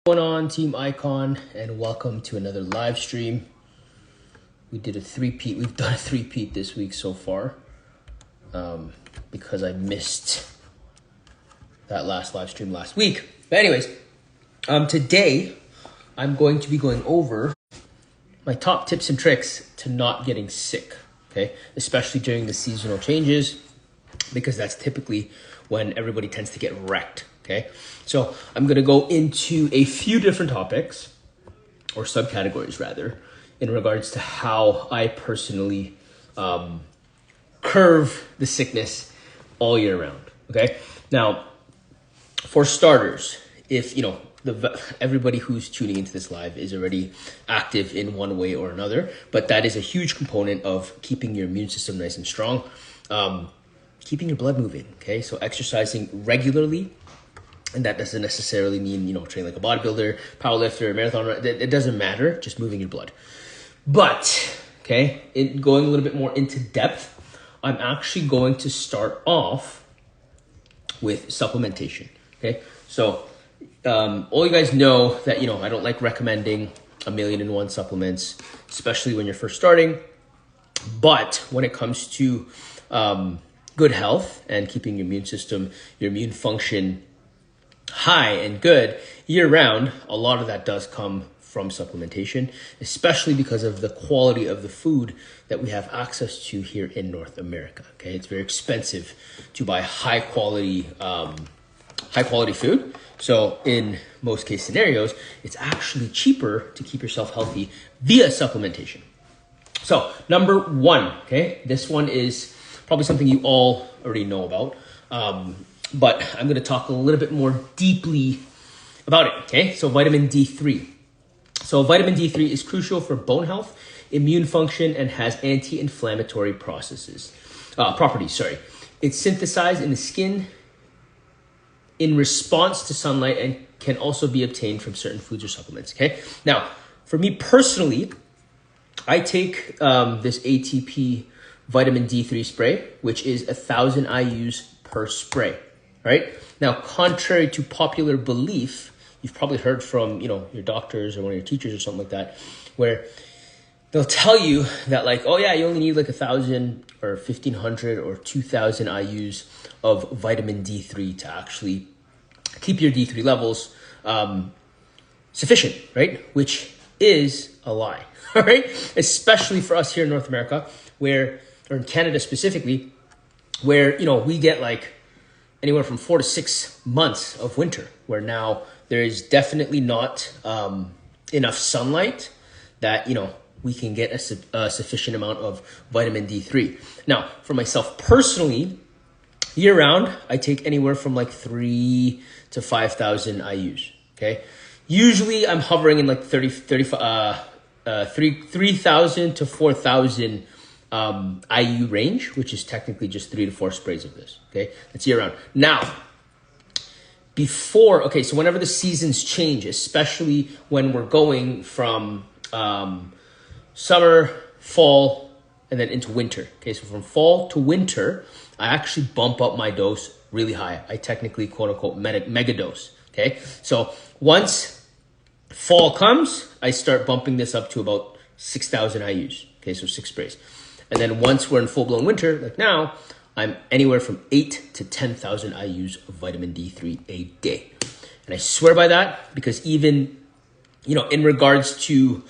What's going on, Team Icon, and welcome to another live stream. We've done a three-peat this week so far, because I missed that last live stream last week. But anyways, today I'm going to be going over my top tips and tricks to not getting sick, okay? Especially during the seasonal changes, because that's typically when everybody tends to get wrecked. Okay, so I'm going to go into a few different topics, or subcategories rather, in regards to how I personally curve the sickness all year round. Okay, now for starters, if you know everybody who's tuning into this live is already active in one way or another, but that is a huge component of keeping your immune system nice and strong, keeping your blood moving. Okay, so exercising regularly. And that doesn't necessarily mean, train like a bodybuilder, powerlifter, marathon runner. It doesn't matter, just moving your blood. But, okay, going a little bit more into depth, I'm actually going to start off with supplementation, okay? So, all you guys know that, I don't like recommending 1,000,001 supplements, especially when you're first starting. But when it comes to good health and keeping your immune system, your immune function high and good year round, a lot of that does come from supplementation, especially because of the quality of the food that we have access to here in North America. Okay, it's very expensive to buy high quality food. So in most case scenarios, it's actually cheaper to keep yourself healthy via supplementation. So number one, okay, this one is probably something you all already know about. But I'm going to talk a little bit more deeply about it, okay? So vitamin D3. So vitamin D3 is crucial for bone health, immune function, and has anti-inflammatory properties. It's synthesized in the skin in response to sunlight and can also be obtained from certain foods or supplements, okay? Now, for me personally, I take this ATP vitamin D3 spray, which is 1,000 IUs per spray. Right? Now, contrary to popular belief, you've probably heard from, your doctors or one of your teachers or something like that, where they'll tell you that you only need 1,000 or 1,500 or 2,000 IUs of vitamin D3 to actually keep your D3 levels sufficient, right? Which is a lie, all right? Especially for us here in North America, or in Canada specifically, where, we get anywhere from 4 to 6 months of winter, where now there is definitely not enough sunlight that, we can get a sufficient amount of vitamin D3. Now, for myself personally, year round, I take anywhere from 3 to 5,000 IUs, okay? Usually I'm hovering in 3,000 to 4,000 IU range, which is technically just 3 to 4 sprays of this. Okay, that's year round. Now, so whenever the seasons change, especially when we're going from summer, fall, and then into winter. Okay, so from fall to winter, I actually bump up my dose really high. I technically, quote unquote, mega dose. Okay, so once fall comes, I start bumping this up to about 6,000 IUs. Okay, so 6 sprays. And then once we're in full-blown winter, like now, I'm anywhere from 8 to 10,000 IUs of vitamin D3 a day. And I swear by that because even, in regards to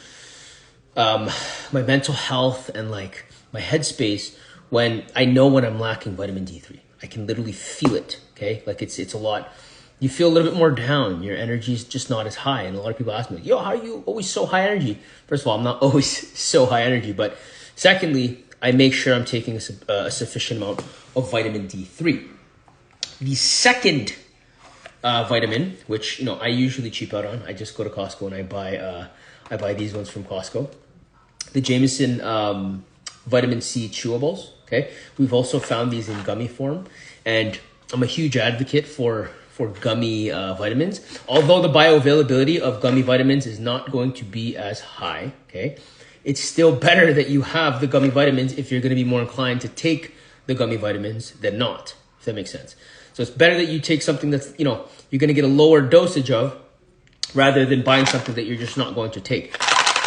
my mental health and my headspace, when I'm lacking vitamin D3, I can literally feel it, okay? It's a lot. You feel a little bit more down. Your energy is just not as high. And a lot of people ask me, how are you always so high energy? First of all, I'm not always so high energy, but secondly, I make sure I'm taking a sufficient amount of vitamin D3. The second vitamin, which I usually cheap out on, I just go to Costco and I buy these ones from Costco. The Jameson vitamin C chewables. Okay, we've also found these in gummy form, and I'm a huge advocate for gummy vitamins. Although the bioavailability of gummy vitamins is not going to be as high. Okay. It's still better that you have the gummy vitamins if you're going to be more inclined to take the gummy vitamins than not, if that makes sense. So it's better that you take something that's, you're going to get a lower dosage of, rather than buying something that you're just not going to take.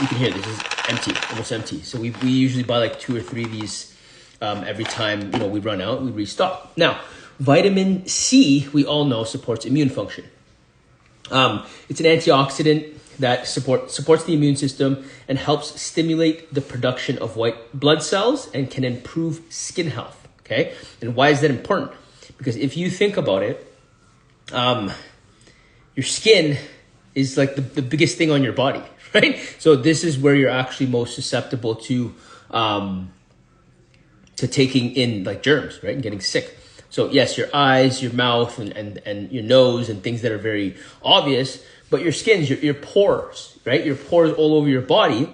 You can hear this is empty, almost empty. So we usually buy like 2 or 3 of these every time we run out, we restock. Now, vitamin C, we all know, supports immune function. It's an antioxidant that supports the immune system and helps stimulate the production of white blood cells and can improve skin health. Okay, and why is that important? Because if you think about it, your skin is like the biggest thing on your body, right? So this is where you're actually most susceptible to taking in like germs, right? And getting sick. So yes, your eyes, your mouth, and your nose and things that are very obvious, but your skin, your pores, right? Your pores all over your body.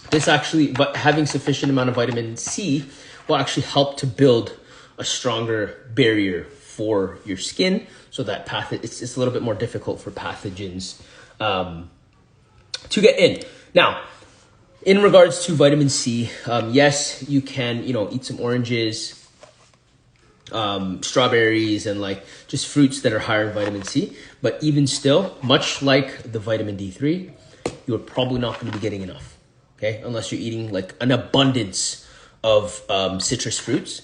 This actually, but having sufficient amount of vitamin C will actually help to build a stronger barrier for your skin, so that it's a little bit more difficult for pathogens to get in. Now, in regards to vitamin C, yes, you can eat some oranges, strawberries, and like just fruits that are higher in vitamin C. But even still, much like the vitamin D3, you're probably not going to be getting enough. Okay, unless you're eating like an abundance of citrus fruits,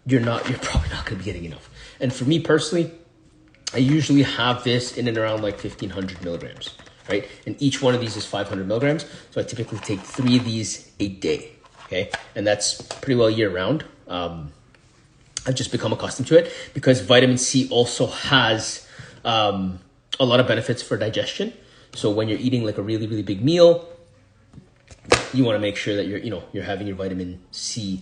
you're probably not going to be getting enough. And for me personally, I usually have this in and around like 1,500 milligrams, right? And each one of these is 500 milligrams. So I typically take 3 of these a day, okay? And that's pretty well year round. I've just become accustomed to it because vitamin C also has a lot of benefits for digestion. So when you're eating like a really, really big meal, you want to make sure that you're having your vitamin C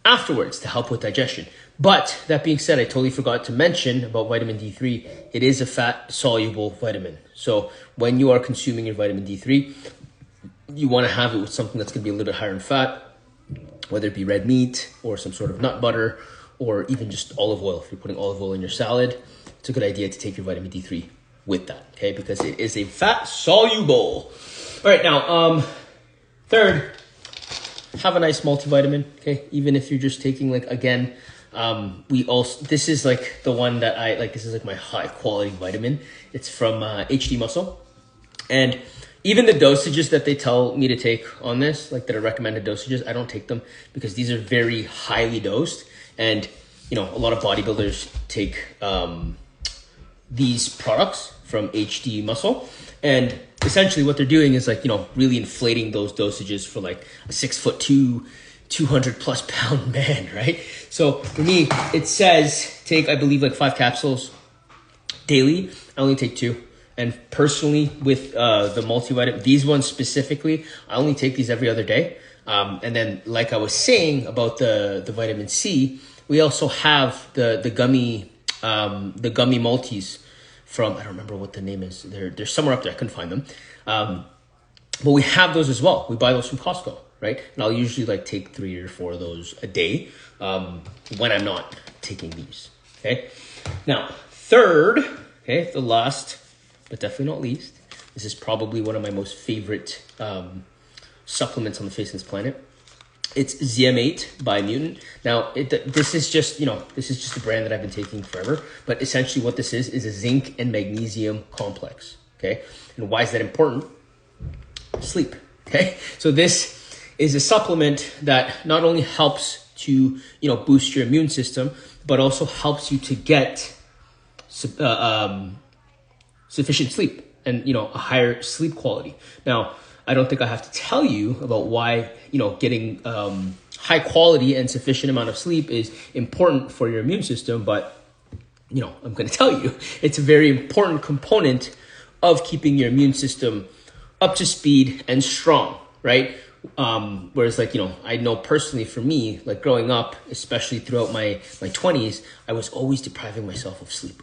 afterwards to help with digestion. But that being said, I totally forgot to mention about vitamin D3. It is a fat soluble vitamin. So when you are consuming your vitamin D3, you want to have it with something that's going to be a little bit higher in fat, whether it be red meat or some sort of nut butter, or even just olive oil. If you're putting olive oil in your salad, it's a good idea to take your vitamin D3 with that, okay? Because it is a fat soluble. All right, now, third, have a nice multivitamin, okay? Even if you're just taking this is like the one that I like. This is like my high quality vitamin. It's from HD Muscle, and even the dosages that they tell me to take on this, like that are recommended dosages, I don't take them because these are very highly dosed. And, a lot of bodybuilders take these products from HD Muscle. And essentially what they're doing is really inflating those dosages for like a 6'2", 200+ pound man, right? So for me, it says take, I believe, like 5 capsules daily. I only take 2. And personally, with the multivitamin, these ones specifically, I only take these every other day. And then, like I was saying about the vitamin C, we also have the gummy multis from, I don't remember what the name is. They're somewhere up there. I couldn't find them. But we have those as well. We buy those from Costco, right? And I'll usually take 3 or 4 of those a day when I'm not taking these. Okay. Now, third, okay, the last, but definitely not least, this is probably one of my most favorite supplements on the face of this planet. It's ZM8 by Mutant. Now, this is just a brand that I've been taking forever. But essentially, what this is a zinc and magnesium complex. Okay, and why is that important? Sleep. Okay, so this is a supplement that not only helps to boost your immune system, but also helps you to get sufficient sleep and a higher sleep quality. Now, I don't think I have to tell you about why, getting high quality and sufficient amount of sleep is important for your immune system, but, I'm going to tell you, it's a very important component of keeping your immune system up to speed and strong, right? Whereas I know personally for me, like growing up, especially throughout my 20s, I was always depriving myself of sleep.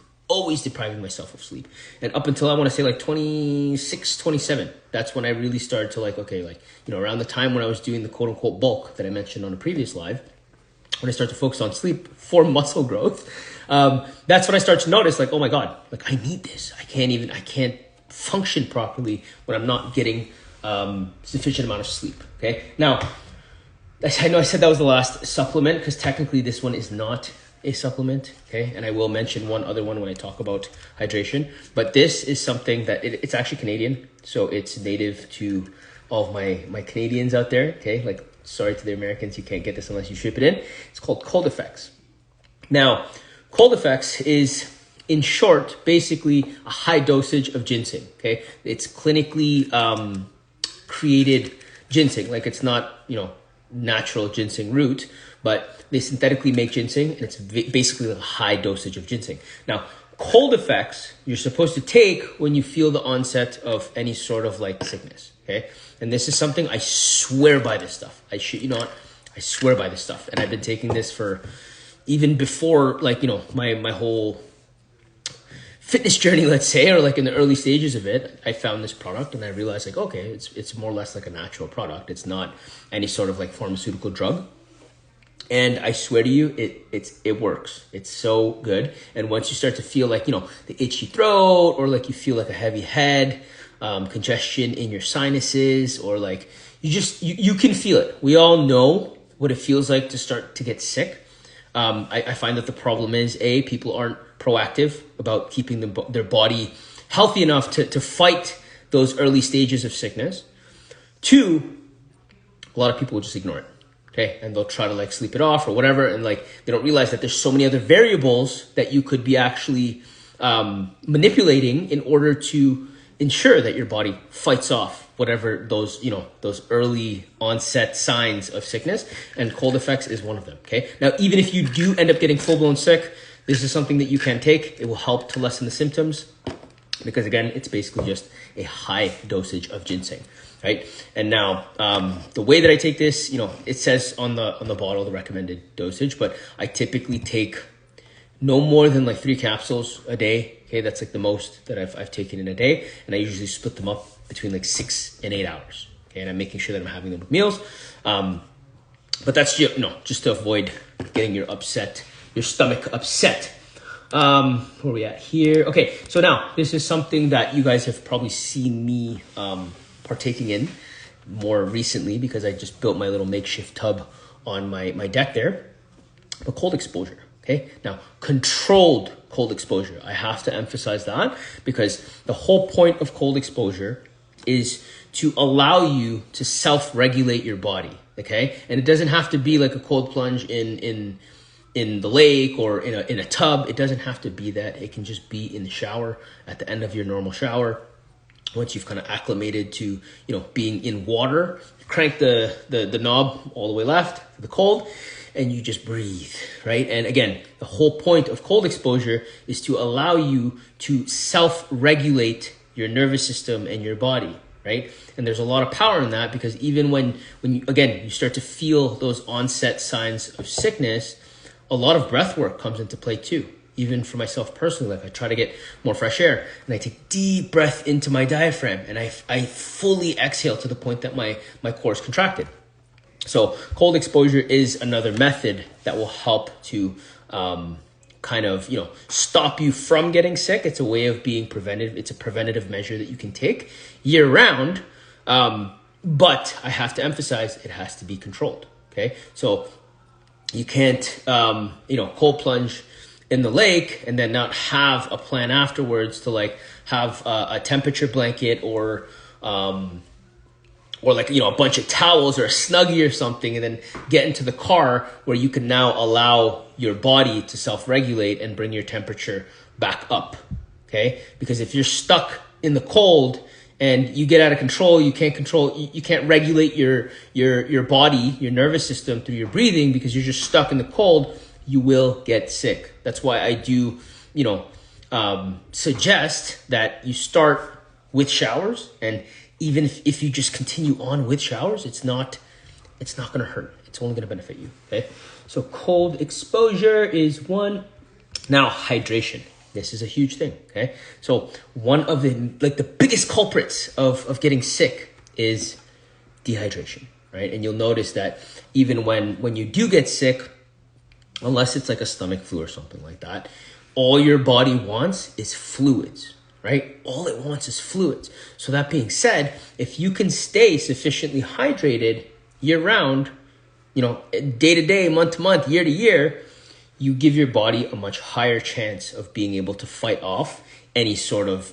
And up until I want to say 26, 27, that's when I really started to around the time when I was doing the quote unquote bulk that I mentioned on a previous live, when I started to focus on sleep for muscle growth, that's when I started to notice oh my God, I need this. I can't function properly when I'm not getting sufficient amount of sleep. Okay. Now, I know I said that was the last supplement because technically this one is not a supplement, okay? And I will mention one other one when I talk about hydration. But this is something that it's actually Canadian, so it's native to all of my Canadians out there, okay? Like, sorry to the Americans, you can't get this unless you ship it in. It's called Cold Effects. Now, Cold Effects is, in short, basically a high dosage of ginseng, okay? It's clinically created ginseng. Like, it's not, natural ginseng root, but they synthetically make ginseng, and it's basically like a high dosage of ginseng. Now, Cold Effects, you're supposed to take when you feel the onset of any sort of like sickness, okay? And this is something, I swear by this stuff. I shit you not, I swear by this stuff. And I've been taking this for even before, like, my whole fitness journey, let's say, or like in the early stages of it. I found this product and I realized, like, okay, it's more or less like a natural product. It's not any sort of like pharmaceutical drug. And I swear to you, it works. It's so good. And once you start to feel like, the itchy throat, or like you feel like a heavy head, congestion in your sinuses, or like you can feel it. We all know what it feels like to start to get sick. I find that the problem is, people aren't proactive about keeping their body healthy enough to fight those early stages of sickness. 2, a lot of people will just ignore it. Okay, and they'll try to like sleep it off or whatever, and like they don't realize that there's so many other variables that you could be actually manipulating in order to ensure that your body fights off whatever those early onset signs of sickness, and Cold Effects is one of them. Okay, now even if you do end up getting full-blown sick, this is something that you can take. It will help to lessen the symptoms, because again, it's basically just a high dosage of ginseng. Right. And now, the way that I take this, it says on the bottle, the recommended dosage, but I typically take no more than like 3 capsules a day. Okay. That's like the most that I've taken in a day. And I usually split them up between like 6 and 8 hours. Okay. And I'm making sure that I'm having them with meals. But that's just to avoid getting your stomach upset. Where are we at here? Okay. So now this is something that you guys have probably seen me, partaking in more recently, because I just built my little makeshift tub on my deck there. But cold exposure, okay? Now, controlled cold exposure. I have to emphasize that, because the whole point of cold exposure is to allow you to self-regulate your body, okay? And it doesn't have to be like a cold plunge in the lake or in a tub. It doesn't have to be that. It can just be in the shower, at the end of your normal shower. Once you've kind of acclimated to, being in water, you crank the knob all the way left for the cold, and you just breathe, right? And again, the whole point of cold exposure is to allow you to self-regulate your nervous system and your body, right? And there's a lot of power in that, because even when you start to feel those onset signs of sickness, a lot of breath work comes into play too. Even for myself personally, like I try to get more fresh air, and I take deep breath into my diaphragm, and I fully exhale to the point that my core is contracted. So cold exposure is another method that will help to stop you from getting sick. It's a way of being preventive. It's a preventative measure that you can take year round. But I have to emphasize, it has to be controlled. Okay. So you can't, cold plunge in the lake and then not have a plan afterwards to like have a temperature blanket or like, a bunch of towels or a Snuggie or something, and then get into the car where you can now allow your body to self-regulate and bring your temperature back up. Okay. Because if you're stuck in the cold and you get out of control, you can't regulate your body, your nervous system through your breathing, because you're just stuck in the cold, you will get sick. That's why I do, suggest that you start with showers. And even if you just continue on with showers, it's not going to hurt. It's only going to benefit you. Okay. So cold exposure is one. Now, hydration. This is a huge thing. Okay. So one of the biggest culprits of getting sick is dehydration, right? And you'll notice that even when you do get sick, unless it's like a stomach flu or something like that, all your body wants is fluids, right? All it wants is fluids. So that being said, if you can stay sufficiently hydrated year round, day to day, month to month, year to year, you give your body a much higher chance of being able to fight off any sort of,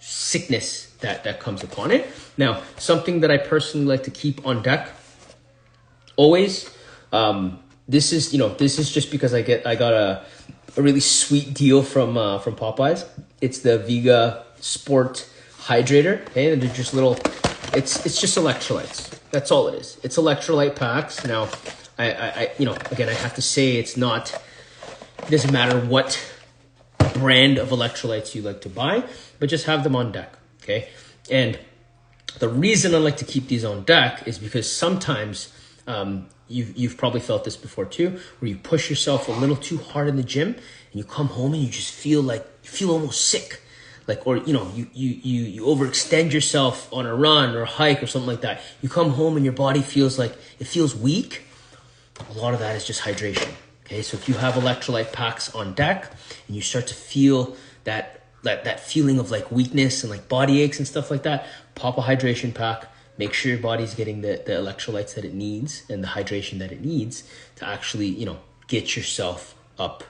sickness that comes upon it. Now, something that I personally like to keep on deck always, this is just because I got a really sweet deal from Popeyes. It's the Vega Sport Hydrator. Okay, they're just little. It's just electrolytes. That's all it is. It's electrolyte packs. Now, I again, I have to say it doesn't matter what brand of electrolytes you like to buy, but just have them on deck. Okay, and the reason I like to keep these on deck is because sometimes you've probably felt this before too, where you push yourself a little too hard in the gym and you come home and you just feel almost sick, or you overextend yourself on a run or a hike or something like that. You come home and your body feels weak. A lot of that is just hydration. Okay, so if you have electrolyte packs on deck and you start to feel that feeling of weakness and body aches and stuff like that, pop a hydration pack. Make sure your body's getting the electrolytes that it needs and the hydration that it needs to actually, get yourself up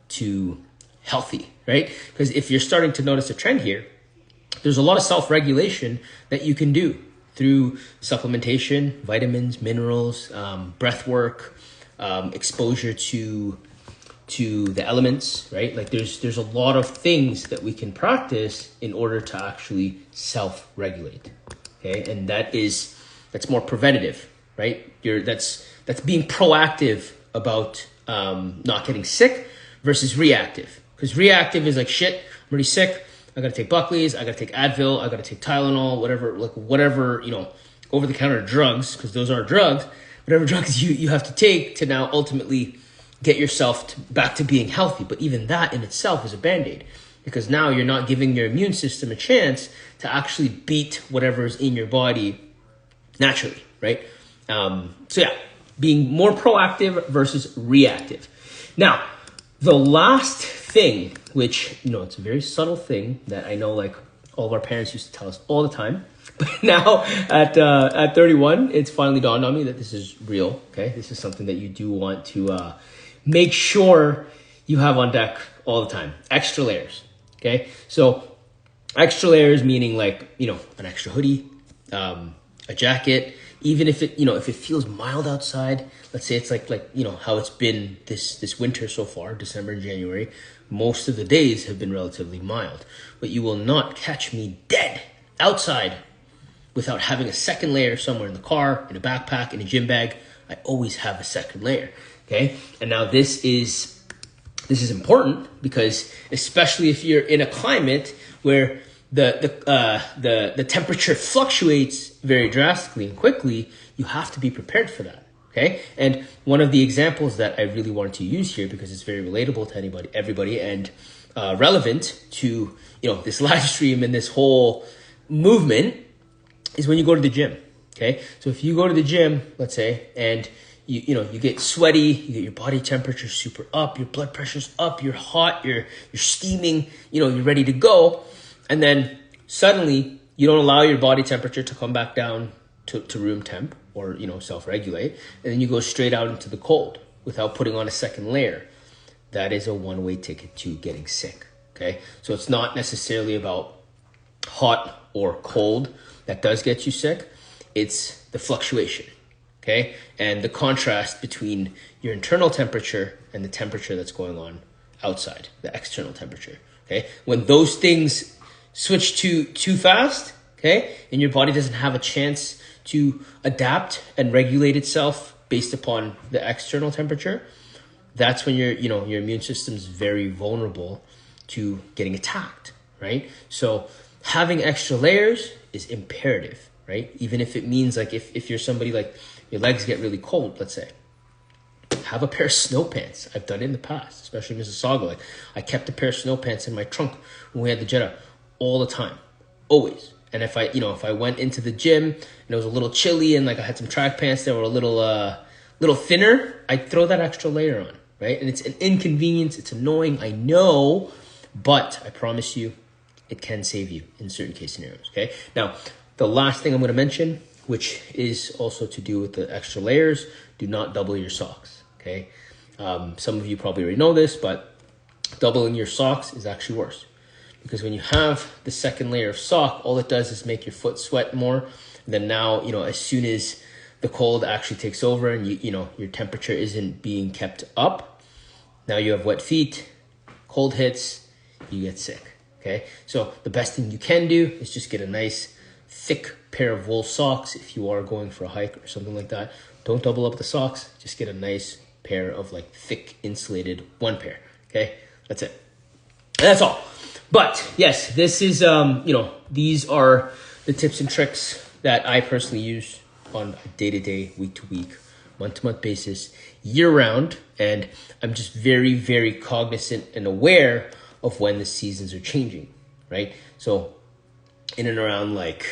to healthy, right? Because if you're starting to notice a trend here, there's a lot of self-regulation that you can do through supplementation, vitamins, minerals, breath work, exposure to the elements, right? There's a lot of things that we can practice in order to actually self-regulate. Okay, and that's more preventative, right? That's being proactive about not getting sick versus reactive. Because reactive is shit, I'm already sick, I gotta take Buckley's, I gotta take Advil, I gotta take Tylenol, whatever, over-the-counter drugs, because those are drugs, whatever drugs you have to take to now ultimately get yourself back to being healthy. But even that in itself is a Band-Aid, because now you're not giving your immune system a chance to actually beat whatever's in your body naturally, right? Being more proactive versus reactive. Now, the last thing, which, it's a very subtle thing that I know all of our parents used to tell us all the time, but now at 31, it's finally dawned on me that this is real, okay? This is something that you do want to make sure you have on deck all the time. Extra layers. Okay, so extra layers meaning an extra hoodie, a jacket, even if it feels mild outside. Let's say it's how it's been this winter so far, December and January. Most of the days have been relatively mild, but you will not catch me dead outside without having a second layer somewhere in the car, in a backpack, in a gym bag. I always have a second layer. Okay, and now this is important because especially if you're in a climate where the temperature fluctuates very drastically and quickly, you have to be prepared for that. Okay, and one of the examples that I really wanted to use here, because it's very relatable to everybody, and relevant to this live stream and this whole movement, is when you go to the gym. Okay, so if you go to the gym, let's say, and you get sweaty, you get your body temperature super up, your blood pressure's up, you're hot, you're steaming, you're ready to go. And then suddenly you don't allow your body temperature to come back down to room temp or, self-regulate. And then you go straight out into the cold without putting on a second layer. That is a one-way ticket to getting sick. Okay. So it's not necessarily about hot or cold that does get you sick. It's the fluctuation. Okay, and the contrast between your internal temperature and the temperature that's going on outside, the external temperature. Okay, when those things switch too fast, okay, and your body doesn't have a chance to adapt and regulate itself based upon the external temperature, that's when your immune system is very vulnerable to getting attacked, right? So having extra layers is imperative, right? Even if it means if you're somebody your legs get really cold, let's say, have a pair of snow pants. I've done it in the past, especially in Mississauga. I kept a pair of snow pants in my trunk when we had the Jetta all the time, always. And if I went into the gym and it was a little chilly and I had some track pants that were a little thinner, I'd throw that extra layer on, right? And it's an inconvenience. It's annoying, I know, but I promise you, it can save you in certain case scenarios. Okay. Now, the last thing I'm going to mention, which is also to do with the extra layers, do not double your socks. Okay. Some of you probably already know this, but doubling your socks is actually worse. Because when you have the second layer of sock, all it does is make your foot sweat more. And then now, as soon as the cold actually takes over and your temperature isn't being kept up, now you have wet feet, cold hits, you get sick. Okay, so the best thing you can do is just get a nice thick pair of wool socks if you are going for a hike or something like that. Don't double up the socks, just get a nice pair of like thick insulated one pair. Okay, that's it. And that's all. But yes, this is these are the tips and tricks that I personally use on a day-to-day, week-to-week, month-to-month basis, year-round, and I'm just very, very cognizant and aware of when the seasons are changing, right? So in and around like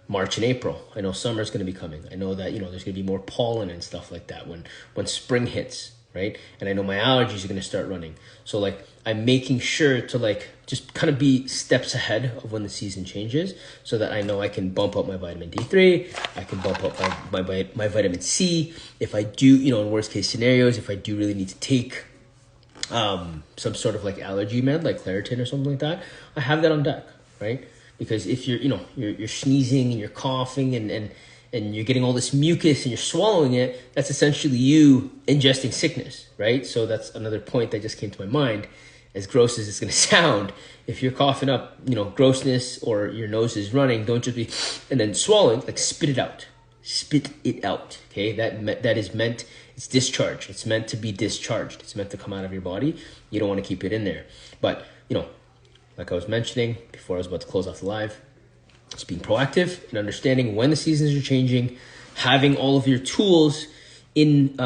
March and April, I know summer's going to be coming. I know that, there's going to be more pollen and stuff like that when spring hits, right? And I know my allergies are going to start running. So like I'm making sure to like just kind of be steps ahead of when the season changes so that I know I can bump up my vitamin D3, I can bump up my vitamin C. If I do, in worst case scenarios, if I do really need to take some sort of like allergy med like Claritin or something like that, I have that on deck, right? Because if you're sneezing and you're coughing and you're getting all this mucus and you're swallowing it, that's essentially you ingesting sickness, right? So that's another point that just came to my mind. As gross as it's going to sound, if you're coughing up, grossness or your nose is running, don't just be, and then swallowing, like spit it out. Spit it out, okay? That is meant, it's discharge. It's meant to be discharged. It's meant to come out of your body. You don't want to keep it in there. But, like I was mentioning before I was about to close off the live, it's being proactive and understanding when the seasons are changing, having all of your tools in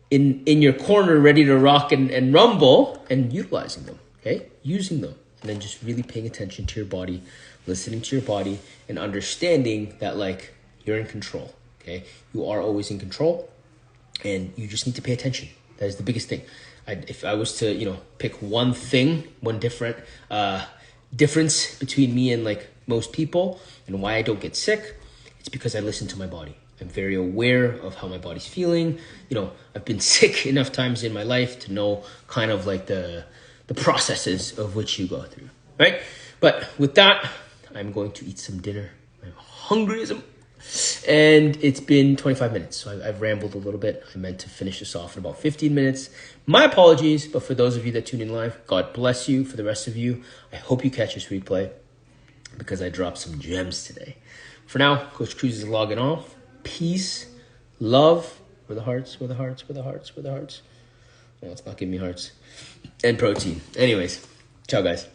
your corner ready to rock and rumble and utilizing them, okay? Using them. And then just really paying attention to your body, listening to your body, and understanding that, like, you're in control, okay? You are always in control, and you just need to pay attention. That is the biggest thing. If I was to, pick one thing, one different difference between me and, like, most people and why I don't get sick, it's because I listen to my body. I'm very aware of how my body's feeling. I've been sick enough times in my life to know kind of like the processes of which you go through, right? But with that, I'm going to eat some dinner. I'm hungry and it's been 25 minutes, so I've rambled a little bit. I meant to finish this off in about 15 minutes. My apologies, but for those of you that tune in live, God bless you. For the rest of you, I hope you catch this replay because I dropped some gems today. For now, Coach Cruz is logging off. Peace, love, where the hearts. No, it's not giving me hearts. And protein. Anyways, ciao guys.